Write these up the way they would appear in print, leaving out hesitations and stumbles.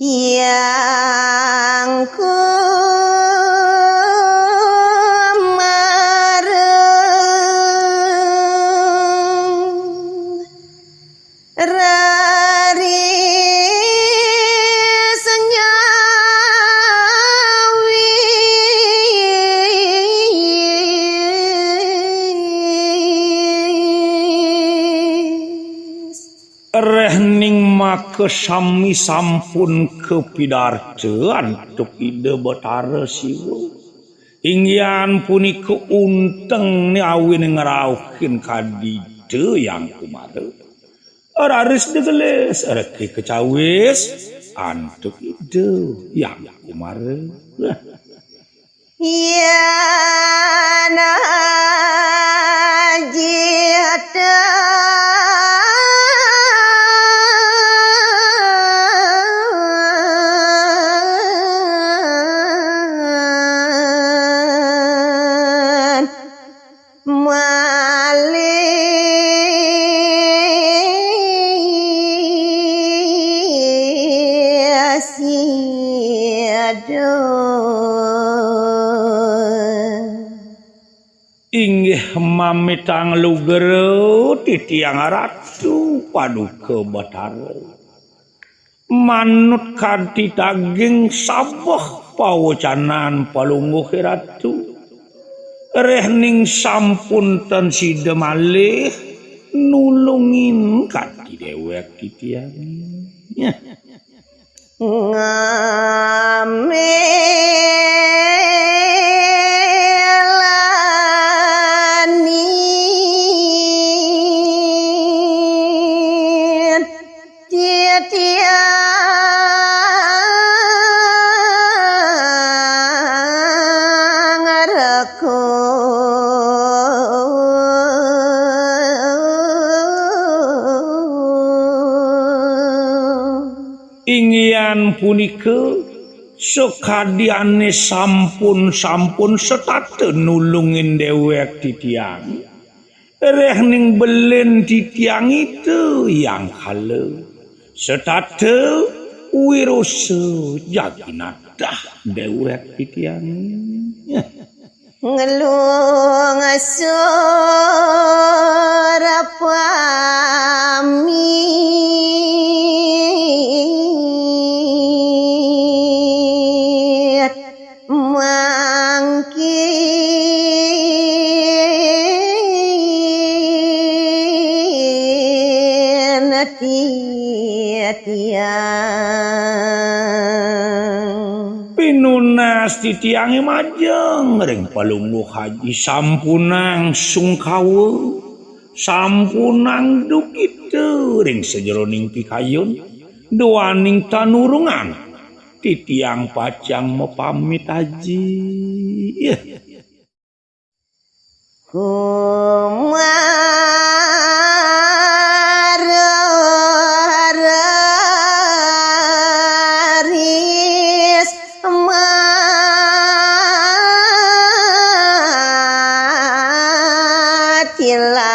yang kumareng rari senyawi rehning make sami sampun kepidarcean tuk ide Betara Siwa ingyan punika unteng ni awin ngerauhin kadide yang kumare araris degeles reki kecawis antuk ide yang kumare yana jihata inggih mamitang lugero titiang ratu paduka Betara manut kanthi daging sabah pawocanan palungguh ratu rehning sampun ten sida malih nulungin kanthi dewek titiang ngamenlanin tiang rekun ingyan punika sekadiane sampun setate nulungin dewek titiang rehning belen titiang itu yang halu setate wirose jaginata dewek titiang ngelung asura pamit mangkin tiang pinunas titiange majeng ring palungguh haji sampunang sungkawe sampunang dukite ring sejeroning pikayun doaning tanurungan titiang pacang mepamit haji kumararis matilah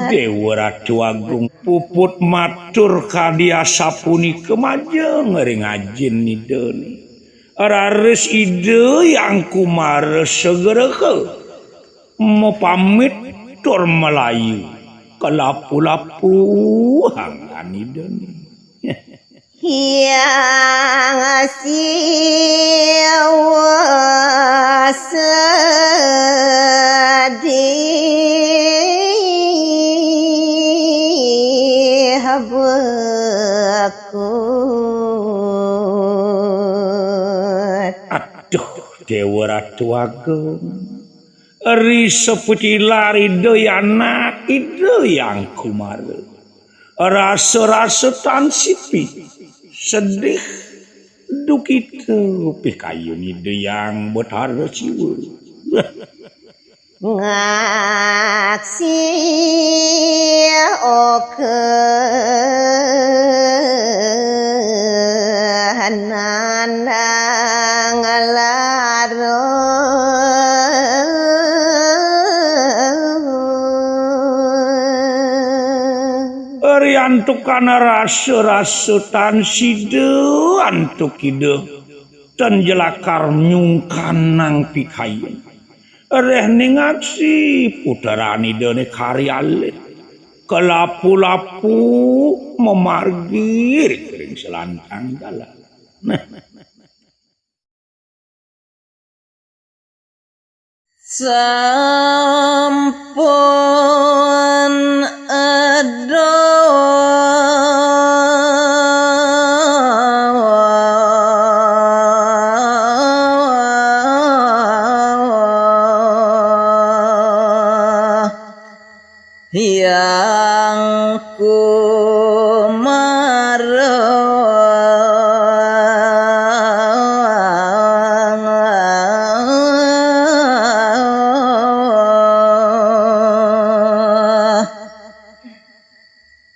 Dewa Ratu Agung puput matur kadiasa punika majeng ring ajin nideni raris ide yang kumare segera mau pamit tur Melayu ke lapu-lapu hangan nideni yang siwa sedih bekut aduh Dewa Ratu Agung ri seperti lari doyana ide yang kumare rasa-rasa tansipi sedih dukite pikayun ide yang Betara Siwa ngaksi okehanandang laro Ari antuk kana rasa-rasutan sido antuk ide dan jelakar nyungkanang pikayen. Reh ningaksi putarani dene karyalit kelapu-lapu memargir kering selantang dalam. Sampun yang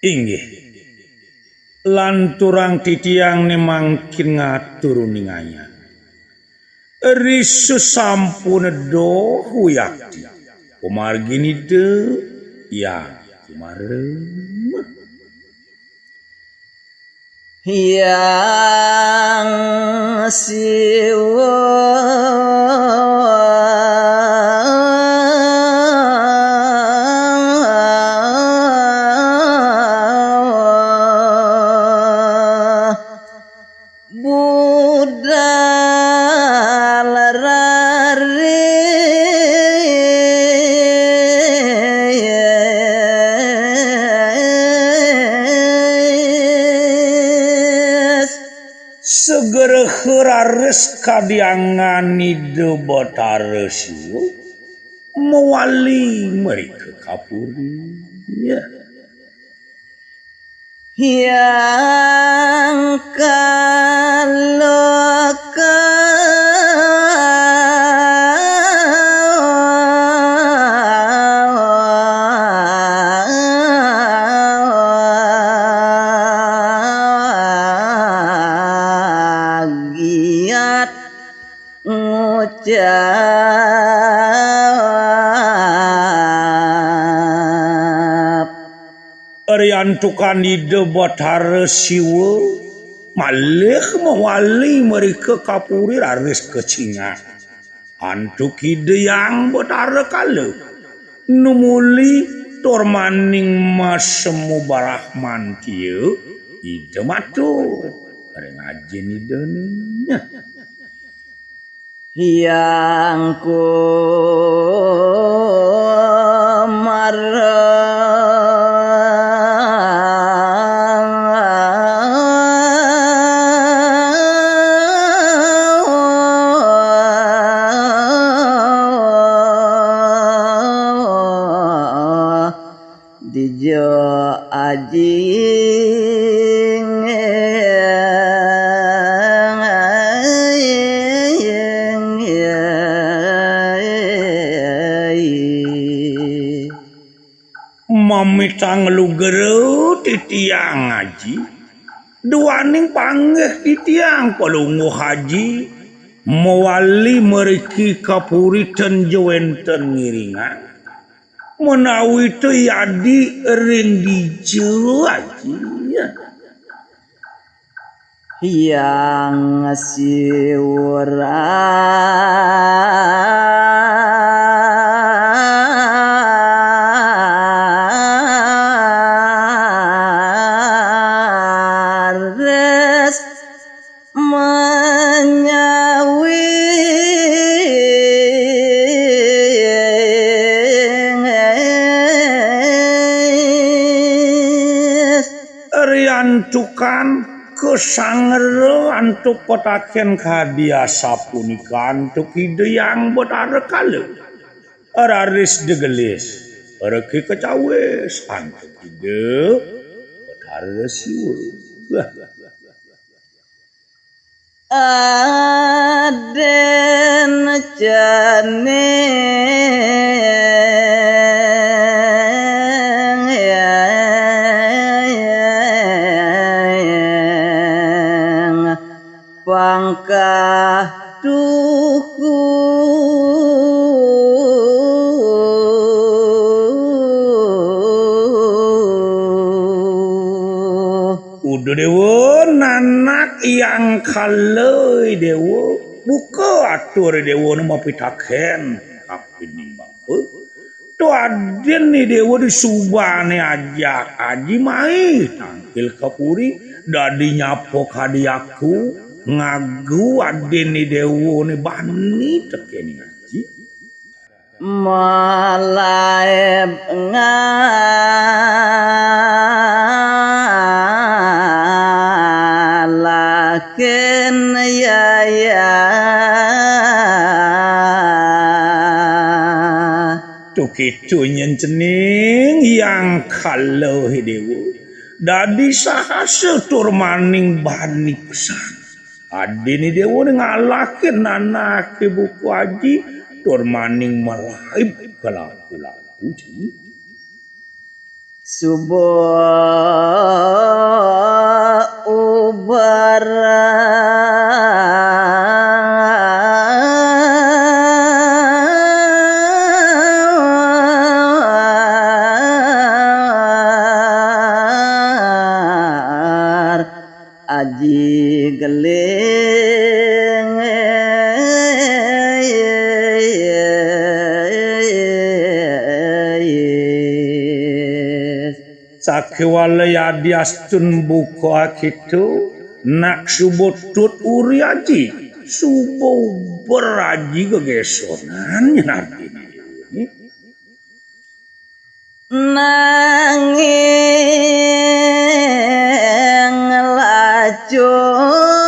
Inggih lanturang titiang nemangkin ngatur ninganya risu sampun do huyakti kumargini de ya kumarem yang siwa budal segera herares kadiangani de botaresiu mewali mereka kapuri ya yang kalau giat ngucap Ariantukan ide botaresiu malih mewali mereka kapuri raris kecinga antuk ide yang botare kale numuli tormaning masemu barahman kieu ide matur are ngajin ide nya yang ku dijo ajing mamitang lugero titiang ngaji duaning panggih titiang palungu haji mewali meriki kapuri tenjewenten ngiringan menawi tu yadi ring dijo aji ya yang siwarares riantukan kesangero antuk potaken kadiasa punika antuk ide yang botare kale raris degelis reki kecawis antuk ide botare siur aden jane pangkah tuku Kudu dewa nanak yang kaleuy dewa buka atur dewa nu mapitaken kapin nimbang. Tu aden ni dewa disubane ajak aji mai tangkil kapuri dadi nyapo kadiaku ngagu aden ni dewa ni bani tekeni aji. Malaib ngalaken ya Tukitu nyencening yang kalau dewa dadi sahasa turmaning bani pesan adi ni dewa ngalaken anak buku aji turmaning malaib kalaku-laku subuh ubara aji geling sakewala yadiastun buka kitu nak subutut uri aji subuh beraji kegesonan nabi ini nanging lacur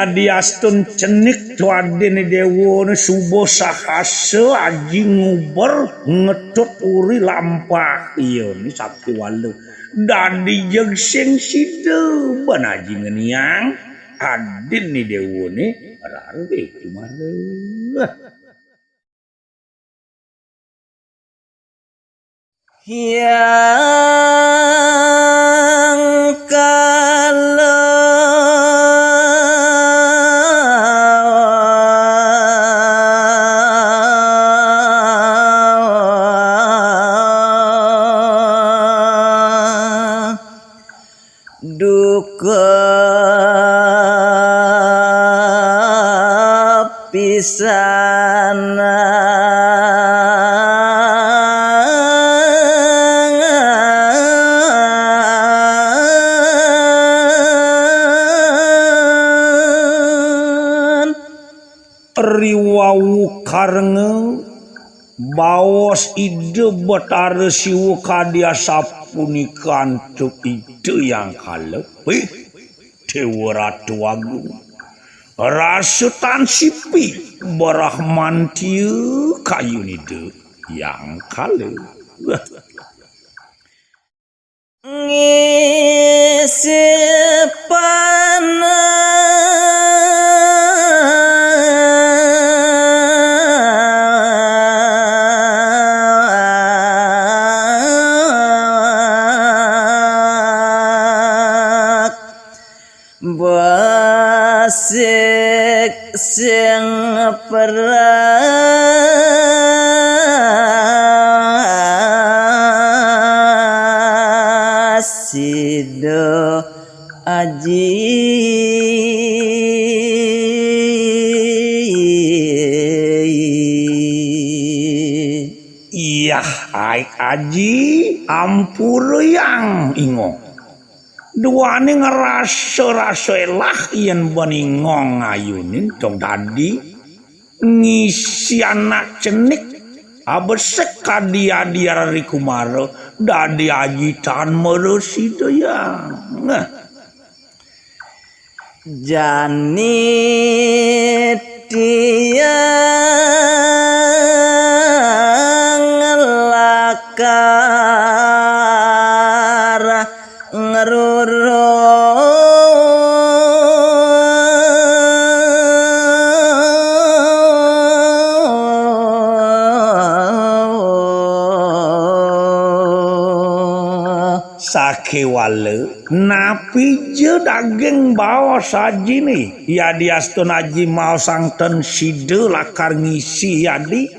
dan diastun cenik tuadene dewa subuh sahasa aji nguber ngetut uri lampah iya ni sabtu walu dadi jeung sing sida banaji ngeniang adin ni dewa ni rarwe kumare yang duka pisana riwau karenge bawas ide betara siwa kadia sapunikan tu ide yang kalepe dewa ratu agung rasutan sipi berahman tiu kayu nide yang kale ngisi basik sing perasido aji iya aik aji ampur yang ingo duane ngerasa-rasa elah yen beningong ngayunin dong tadi ngisi anak cenik abesek kadia-dia dari kumaro dadi ajitan merusi doyang jani tiang sakewale napi je daging bawa saji nih ya diastun aji mau sangten side lakar ngisi yadi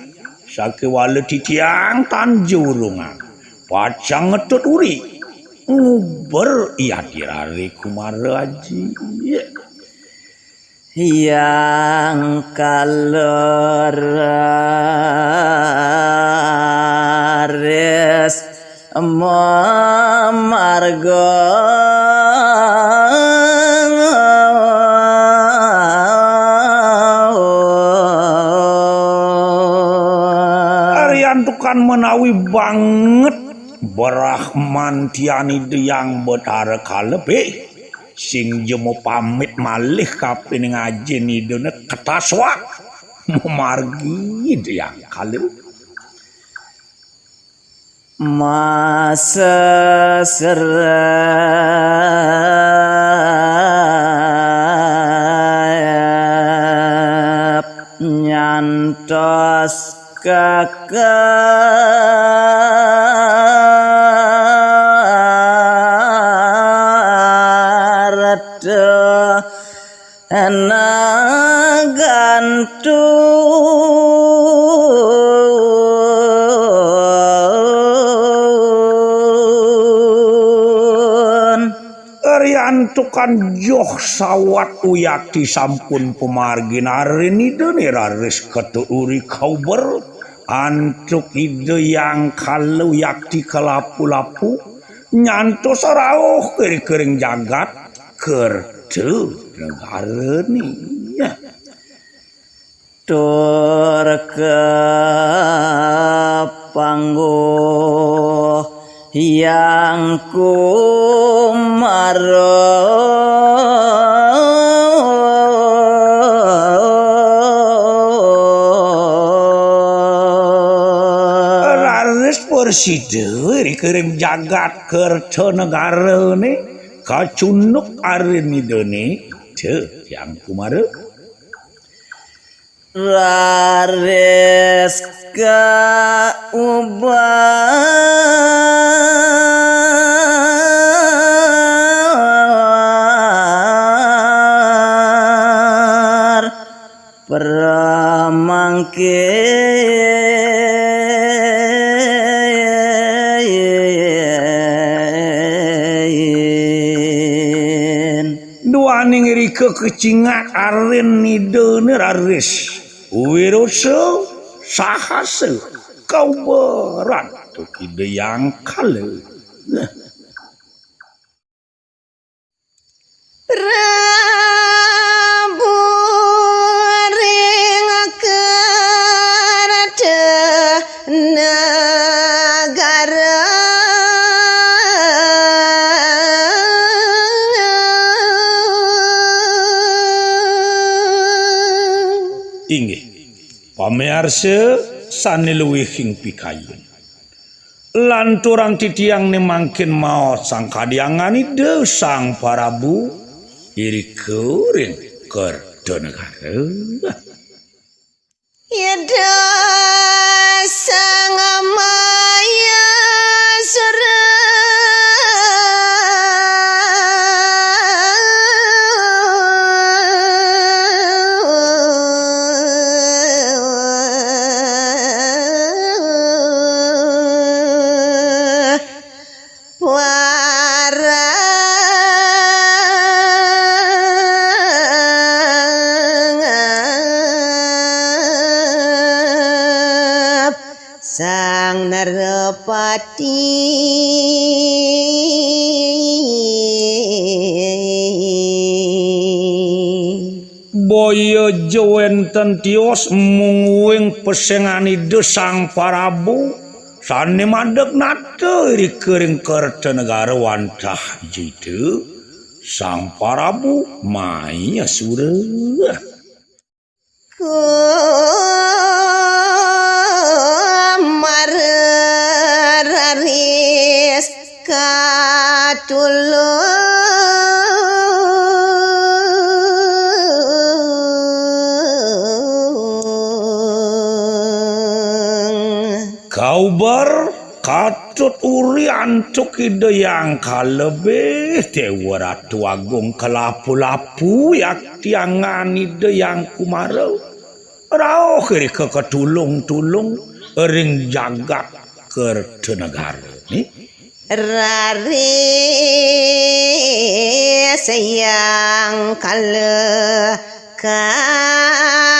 sakewale titiang tanjurungan pacang ngetut uri nguber iya dirari kumara aji yang kaleres margo Arian tukan menawi banget berahman tiani yang betara kalebe sing jemo pamit malih kaping ngaji nidone ketaswa memargi yang kaleu masa serap nyantos kakarata gantung Arian tukan joh sawat uyakti sampun pemargin arini dene raris ketuuri kauber antuk ide yang kalau yakti kelapu-lapu nyantos rauh kering-kering jagat kertu negara ni ya. tur ke panggung yang Raris persida kering jagat kerja negara ni kacunuk arini dene ce yang kumara raris ka ubar pramangke duaning rike kecingat aren nidone raris wiroso sahase kau berat tuh ide yang kale Prabu ring kerata negara inggih pamearsa saneluwihing pikayen lan turang titiang ne mangkin maot sang kadiangani de sang Prabu iri keuring kerja negara Yada sang maya sang narapati boyo jewenten tios mungwing pesengani de sang Prabu sane madeg nate iri keuring kerja negara wantah jitu sang Prabu maya surah Mararis katulung kau ber katut uri antuk ide yang kalebih Dewa Ratu Agung kelapu-lapu yak tiangan ide yang kumarau rauh kiri ke ketulung-tulung ring jagat ke negara nih Rari sayang kala karaja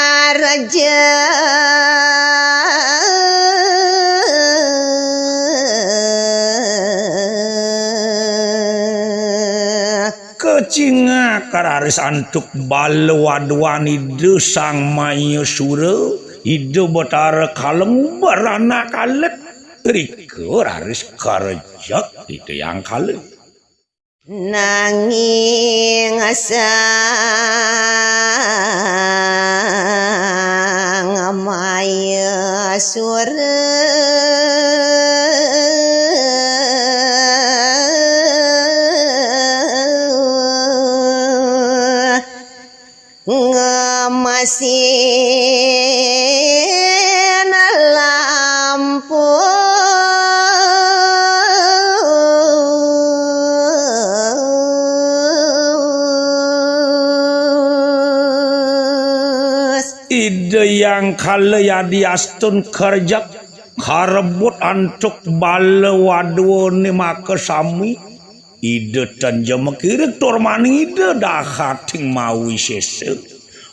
kecinga kararis antuk balwadwani desang mayu sura ide betara kaleng berana kalet riko raris karejak itu yang kalet nanging asang maya suara ngemasin lampu ide yang kala ya diastun kerja karebut antuk bala wadwone maka sami ide tanjama kirik tormani ide dahating mawi sese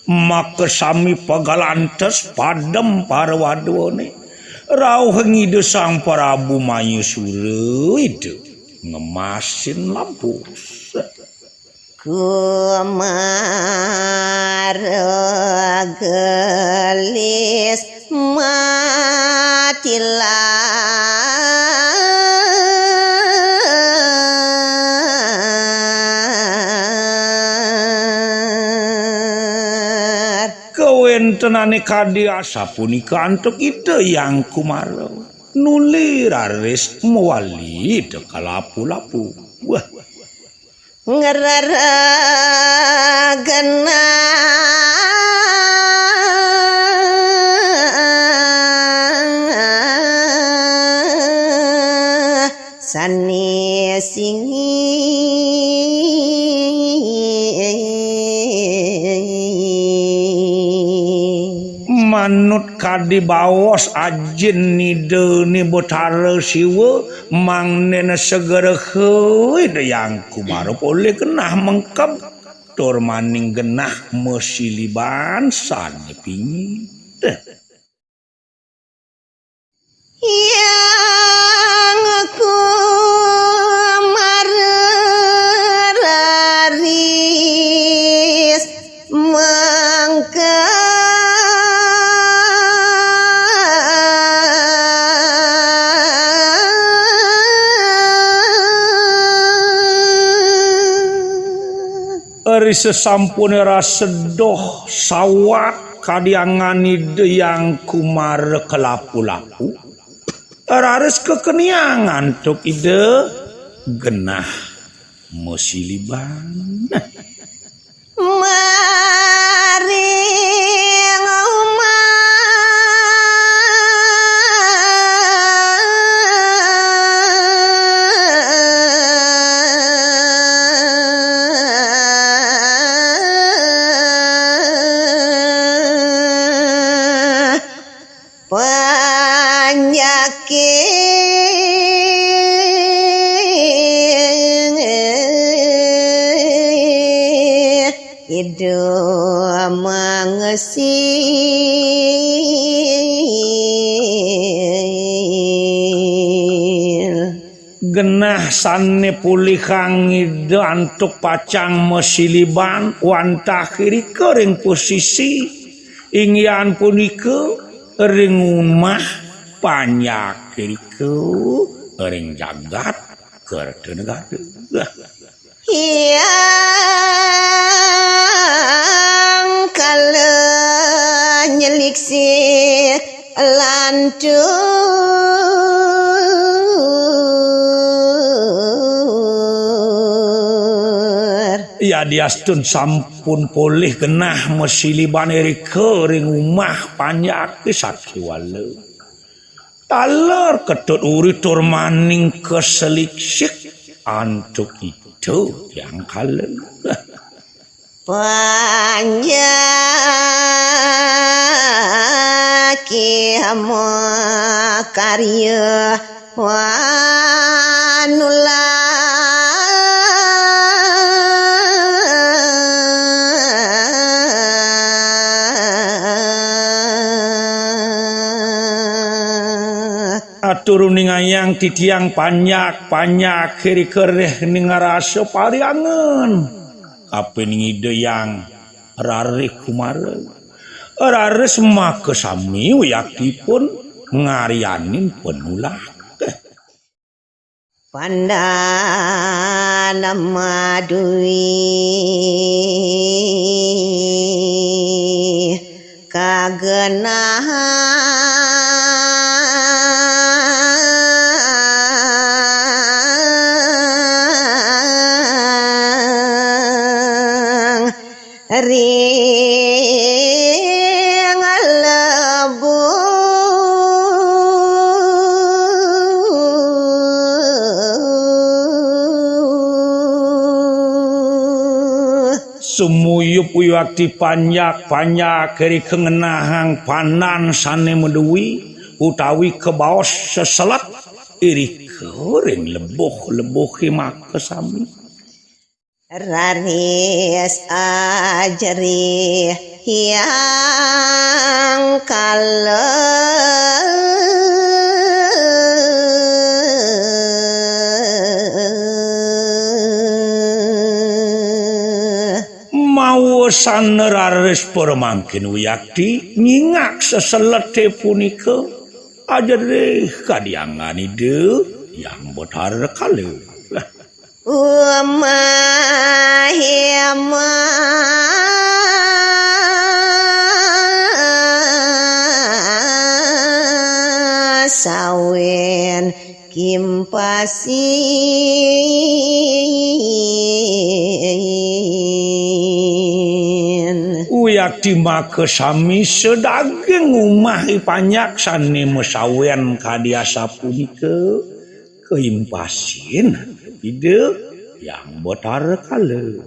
maka sami pagalantes padem para wadwone rauh ngide sang Prabu Mayusura ide ngemasin lampu kumara gelis matilah kawentenane kadi asa punika antuk ide yang kumarau nuli raris mewali ide kalapu-lapu wah ngeragana sani singi manut kadi bawas ajin nide ni betara siwa mangnena segera heuid yang kumarup oleh genah mengkep tur maning genah mesiliban sane pingi yang aku mararis mangka Ari sesampune rasedoh sawat kadiangan ide yang kumar kelapu-lapu raris kekeniangan tuk ide genah mesiliban mari hidup mengesil genah sane pulih kang ide antuk pacang mesiliban wantah kiri kering posisi ingyan punika ring umah panyak kiriku ring jagat kerja negara yang kala nyeliksik lantur ya diastun sampun polih genah mesiliban erike ring umah panyak sakiwale taler ketut uri tur maning keseliksik antuk itu yang kalen panjaki hamo karya wanula atur ningayang titiang panyak kiri kereh ningarasa pariangan kape ningide yang rare kumare rare semua kesami yakti pun ngarianin penulak pandana madui kagenang ring lebu sumuyup uyakti panyak keri kengenahang panan sane medui utawi kebaos seselat iri kering leboh himak kesami raris ajri yang mau saneraris permangkin uyakti nyingak seselete punika aja deh kadiangan ide yang botar kale umahima sawen kimpasin uyak dimake sami sedaging umahi panyak sane mesawen kadiasa punika keimpasin ide yang botar kale